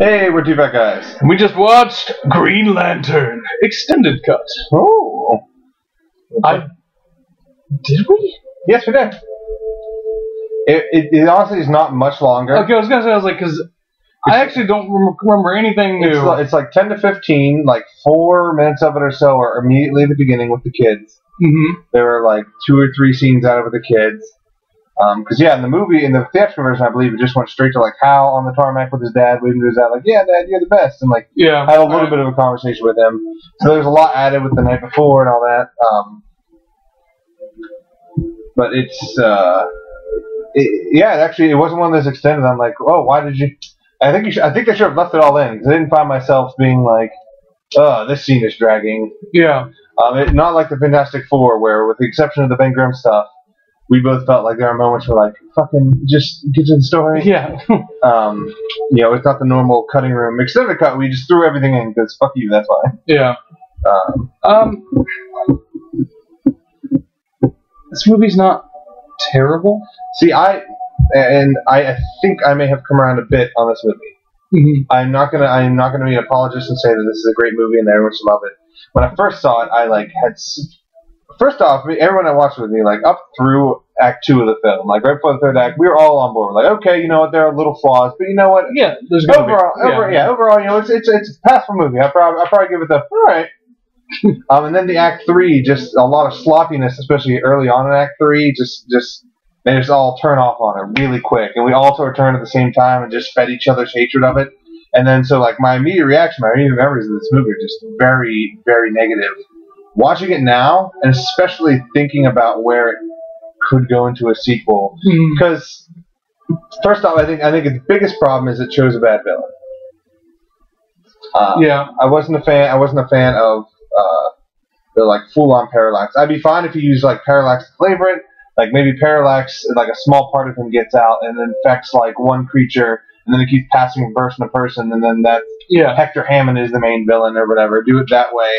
Hey, we're two fat guys. We just watched Green Lantern Extended Cut. Oh. Did we? Yes, we did. It honestly is not much longer. Okay, I was gonna say, because I actually don't remember anything new. It's like 10 to 15, like 4 minutes of it or so are immediately at the beginning with the kids. Mm-hmm. There were like 2 or 3 scenes out of it with the kids. Because in the movie, in the theatrical version, I believe it just went straight to like Hal on the tarmac with his dad, waving to his dad, like, "Yeah, Dad, you're the best," and like had a little bit of a conversation with him. So there's a lot added with the night before and all that. But it wasn't one of those extended. I'm like, oh, why did you? I think I should have left it all in because I didn't find myself being like, oh, this scene is dragging. Yeah. Not like the Fantastic Four, where with the exception of the Ben Grimm stuff, we both felt like there are moments where like, fucking just get to the story. Yeah. It's not the normal cutting room extended cut. We just threw everything in because fuck you. That's why. Yeah. This movie's not terrible. See, I think I may have come around a bit on this movie. Mm-hmm. I'm not gonna be an apologist and say that this is a great movie and that everyone should love it. When I first saw it, I had. First off, everyone that watched with me, like up through Act 2 of the film, like right before the third act, we were all on board. Like, okay, you know what, there are little flaws, but you know what? Yeah, there's overall, you know, it's a passable movie. I'll probably give it the all right. And then the Act 3, just a lot of sloppiness, especially early on in Act 3, just made us all turn off on it really quick, and we all sort of turned at the same time and just fed each other's hatred of it. And then so like my immediate reaction, my immediate memories of this movie are just very, very negative. Watching it now, and especially thinking about where it could go into a sequel, because first off, I think the biggest problem is it chose a bad villain. I wasn't a fan of the like full-on Parallax. I'd be fine if you use like Parallax to flavor it, like maybe Parallax, like a small part of him gets out and infects like one creature, and then it keeps passing from person to person, and then Hector Hammond is the main villain or whatever. Do it that way.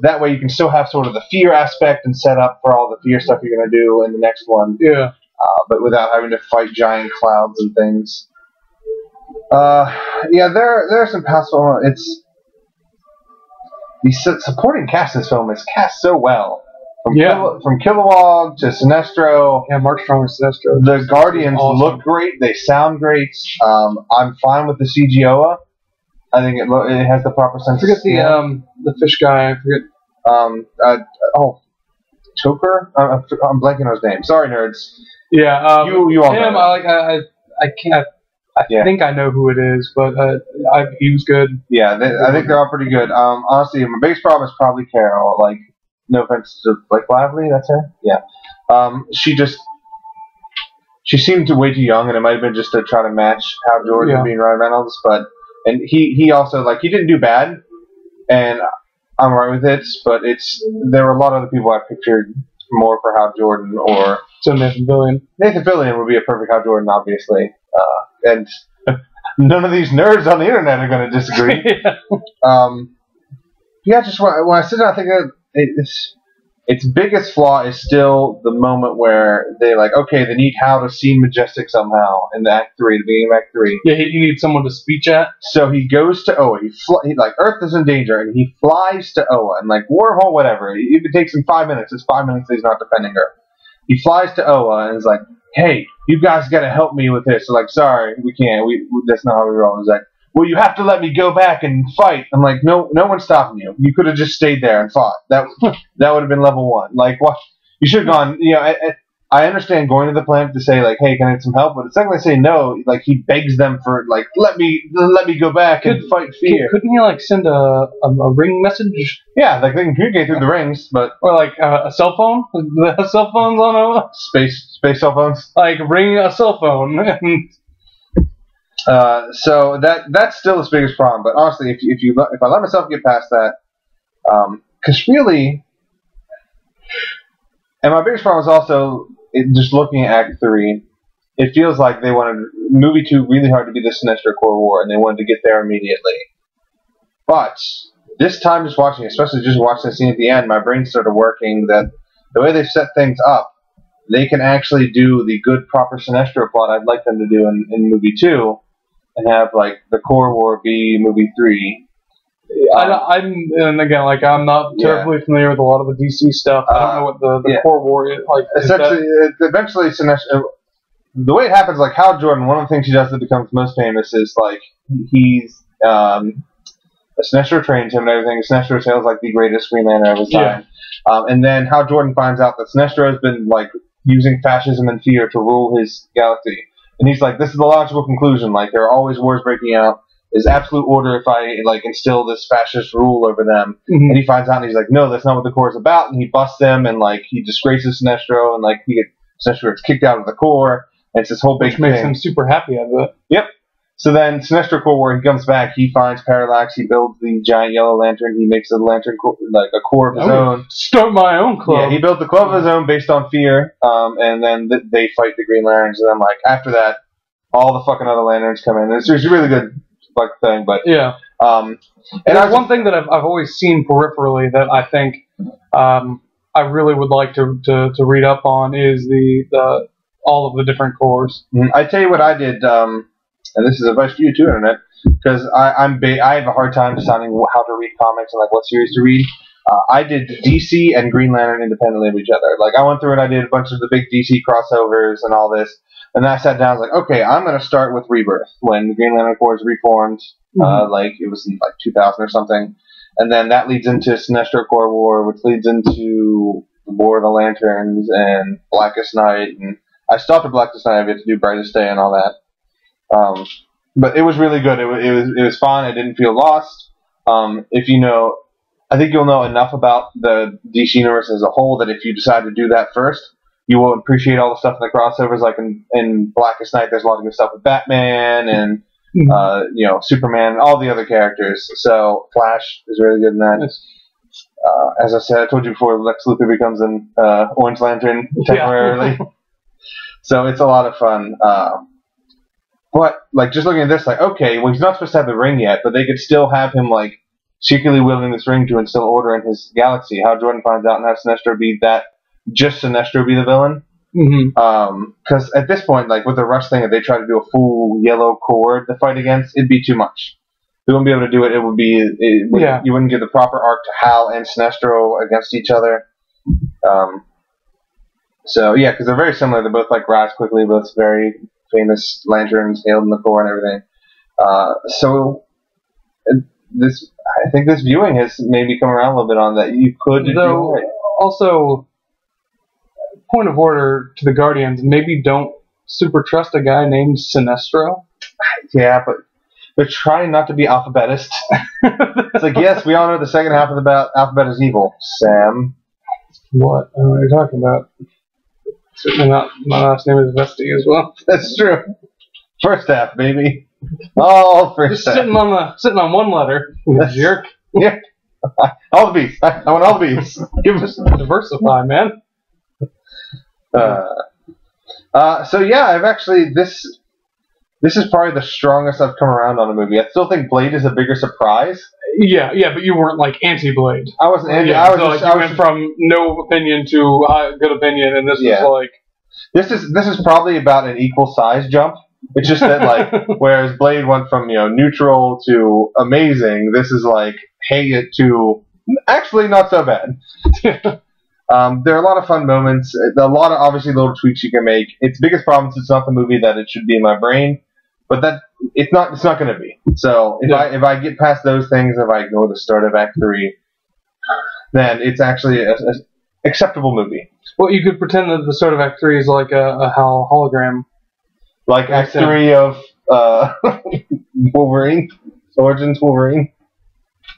That way you can still have sort of the fear aspect and set up for all the fear stuff you're going to do in the next one. Yeah. But without having to fight giant clouds and things. There are some passable. It's the supporting cast in this film is cast so well. From Kilowog to Sinestro. Yeah, Mark Strong and Sinestro. The Guardians look great. They sound great. I'm fine with the CGOA. I think it has the proper sense. Forget the fish guy. I forget. Choker. I'm blanking on his name. Sorry, nerds. Yeah. You all him. know. I can't. I think I know who it is, but he was good. Yeah, I think they're all pretty good. Honestly, my biggest problem is probably Carol. Like, no offense to Blake Lively, that's her. Yeah. She seemed way too young, and it might have been just to try to match Hal Jordan being Ryan Reynolds, but. And he also, like, he didn't do bad, and I'm right with it, but there were a lot of other people I pictured more for Hal Jordan, or... So Nathan Fillion. Nathan Fillion would be a perfect Hal Jordan, obviously. And none of these nerds on the internet are going to disagree. Just when I sit down, I think its biggest flaw is still the moment where they they need Hal to seem majestic somehow in the Act 3, the beginning of Act 3. Yeah, you need someone to speech at. So he goes to Oa. Earth is in danger, and he flies to Oa, and Warhol, whatever. If it takes him 5 minutes, it's 5 minutes that he's not defending her. He flies to Oa and is like, "Hey, you guys got to help me with this." So sorry, we can't. That's not how we roll. He's like, "Well, you have to let me go back and fight." I'm like, no one's stopping you. You could have just stayed there and fought. That would have been level 1. Like, what? You should have gone. I understand going to the planet to say "Hey, can I get some help?" But the second they say no, he begs them for let me go back and fight fear. Couldn't he send a ring message? Yeah, they can communicate through the rings, but or a cell phone. The cell phones on Oa. Space cell phones. Ring a cell phone. So that's still his biggest problem. But honestly, if I let myself get past that, because really, and my biggest problem is also just looking at Act 3. It feels like they wanted movie 2 really hard to be the Sinestro Corps War, and they wanted to get there immediately. But this time, just watching, especially just watching the scene at the end, my brain started working that the way they've set things up, they can actually do the good, proper Sinestro plot I'd like them to do in movie 2. and have like the Core War be movie 3. And again, like I'm not terribly familiar with a lot of the DC stuff. I don't know what the Core War is like. Essentially, eventually, Sinestro. The way it happens, like Hal Jordan, one of the things he does that becomes most famous is like he's Sinestro trains him and everything. Sinestro sounds like the greatest Green Lantern of his time. And then Hal Jordan finds out that Sinestro has been like using fascism and fear to rule his galaxy, and he's like, "This is the logical conclusion. Like there are always wars breaking out. There's absolute order if I like instill this fascist rule over them." And he finds out, and he's like, "No, that's not what the Corps is about." And he busts them, and like he disgraces Sinestro, and like Sinestro gets kicked out of the Corps. And it's this whole big Which makes thing. him super happy out of it. Yep. So then, Sinestro Corps War, he comes back, he finds Parallax, he builds the giant yellow lantern, he makes a lantern, like a core of his own. Start my own club. Yeah, he built the club of his own based on fear, and then they fight the Green Lanterns, and then, like, after that, all the fucking other lanterns come in. It's a really good, like, thing, but... Yeah. And there's one thing that I've always seen peripherally that I think I really would like to read up on is the all of the different cores. I tell you what I did, and this is advice for you too, Internet, because I have a hard time deciding how to read comics and like what series to read. I did DC and Green Lantern independently of each other. Like I went through and I did a bunch of the big DC crossovers and all this, and then I sat down and was like, okay, I'm going to start with Rebirth when the Green Lantern Corps is reformed. Like it was in like 2000 or something, and then that leads into Sinestro Corps War, which leads into the War of the Lanterns and Blackest Night, and I stopped at Blackest Night. I had to do Brightest Day and all that. But it was really good. It was fun. I didn't feel lost. If you know, I think you'll know enough about the DC universe as a whole that if you decide to do that first, you will appreciate all the stuff in the crossovers. Like in Blackest Night, there's a lot of good stuff with Batman and Superman and all the other characters. So Flash is really good in that. Yes. As I said, I told you before, Lex Luthor becomes an Orange Lantern temporarily. So it's a lot of fun. But, like, just looking at this, like, okay, well, he's not supposed to have the ring yet, but they could still have him, like, secretly wielding this ring to instill order in his galaxy. How Jordan finds out and have Sinestro be that, just Sinestro be the villain. Because at this point, like, with the Rush thing, if they try to do a full yellow core to fight against, it'd be too much. They wouldn't be able to do it. You wouldn't give the proper arc to Hal and Sinestro against each other. So, yeah, because they're very similar. They're both, like, rise quickly, both very famous lanterns, hailed in the Corps and everything. I think this viewing has maybe come around a little bit on that. You could do it. Also, point of order to the Guardians, maybe don't super trust a guy named Sinestro. Yeah, but they're trying not to be alphabetist. It's like, yes, we all know the second half of the alphabet is evil. Sam. What are you talking about? Certainly not. My last name is Vesty as well. That's true. First half, baby. Oh, first half. Sitting on one letter. You jerk. Yeah. All the beats. I want all the beats. Give us diversify, man. So yeah, I've actually this is probably the strongest I've come around on a movie. I still think Blade is a bigger surprise. Yeah, but you weren't like anti-Blade. I wasn't anti. Yeah, I went from no opinion to good opinion, and this was like this is probably about an equal size jump. It's just that like whereas Blade went from neutral to amazing, this is like hate it to actually not so bad. There are a lot of fun moments. A lot of obviously little tweaks you can make. Its biggest problem is it's not the movie that it should be in my brain, but that it's not going to be. So if I get past those things, if I ignore the start of Act 3, then it's actually a acceptable movie. Well, you could pretend that the start of Act 3 is like a hologram. Like Act 3 of Wolverine, Origins Wolverine.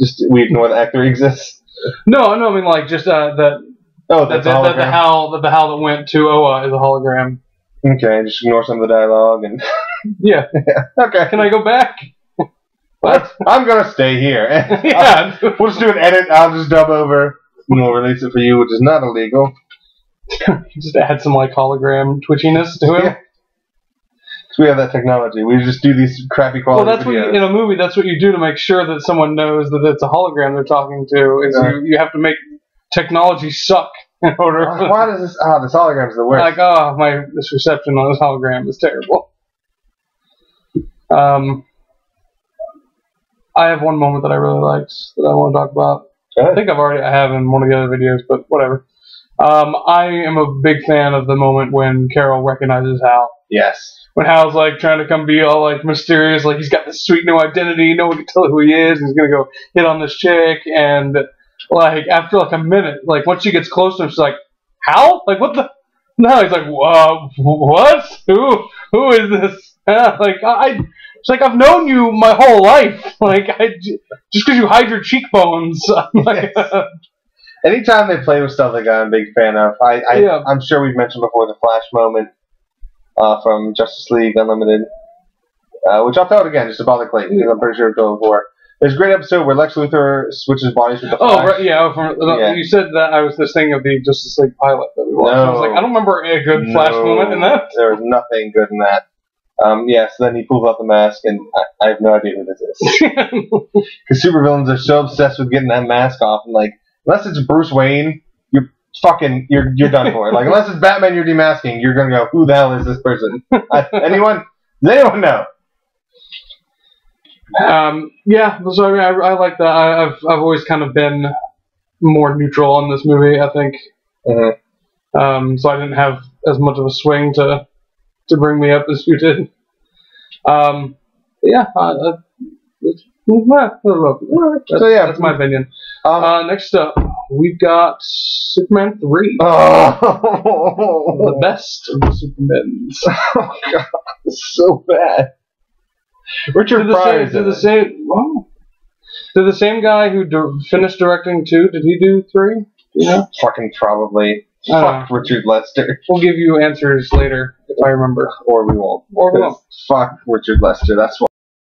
Just we ignore that Act 3 exists. No, I mean like just that. Oh, that the Hal that went to Oa is a hologram. Okay, just ignore some of the dialogue and. Yeah. Okay. Can I go back? What? I'm gonna stay here. Yeah. We'll just do an edit. I'll just dub over. And we'll release it for you, which is not illegal. Just add some like hologram twitchiness to him. Yeah. We have that technology. We just do these crappy quality videos. What in a movie, that's what you do to make sure that someone knows that it's a hologram they're talking to. Is you have to make technology suck in order. Why does this? This hologram's the worst. Like, this reception on this hologram is terrible. I have one moment that I really liked that I want to talk about. I think I have in one of the other videos, but whatever. I am a big fan of the moment when Carol recognizes Hal. Yes. When Hal's like trying to come be all like mysterious, like he's got this sweet new identity, no one can tell who he is, and he's gonna go hit on this chick, and like after like a minute, like once she gets close to him, she's like, Hal? Like what the? No, he's like, what? Who is this? It's like I've known you my whole life. Like just because you hide your cheekbones. Like, yes. Anytime they play with stuff like that, I'm a big fan of. I'm sure we've mentioned before the Flash moment from Justice League Unlimited, which I'll tell it again just to bother Clayton because I'm pretty sure I've told it before. There's a great episode where Lex Luthor switches bodies with the Flash. Oh, right, yeah. You said that I was just thinking of the Justice League pilot that we watched. No, I was like, I don't remember a good Flash moment in that. There was nothing good in that. So then he pulls out the mask, and I have no idea who this is. Because supervillains are so obsessed with getting that mask off, and like, unless it's Bruce Wayne, you're done for. Like, unless it's Batman you're demasking, you're gonna go, who the hell is this person? Anyone? Does anyone know? Yeah, so I mean, I like that. I've always kind of been more neutral on this movie, I think. Mm-hmm. So I didn't have as much of a swing to bring me up as you did. Yeah, that's my opinion. Next up, we've got Superman 3. The best of the Supermans. Oh god, it's so bad. Richard Pryor did the same guy who finished directing 2, did he do 3? You know? Fucking probably. Fuck Richard Lester. We'll give you answers later if I remember. Or we won't. Or we won't. Fuck Richard Lester, that's why.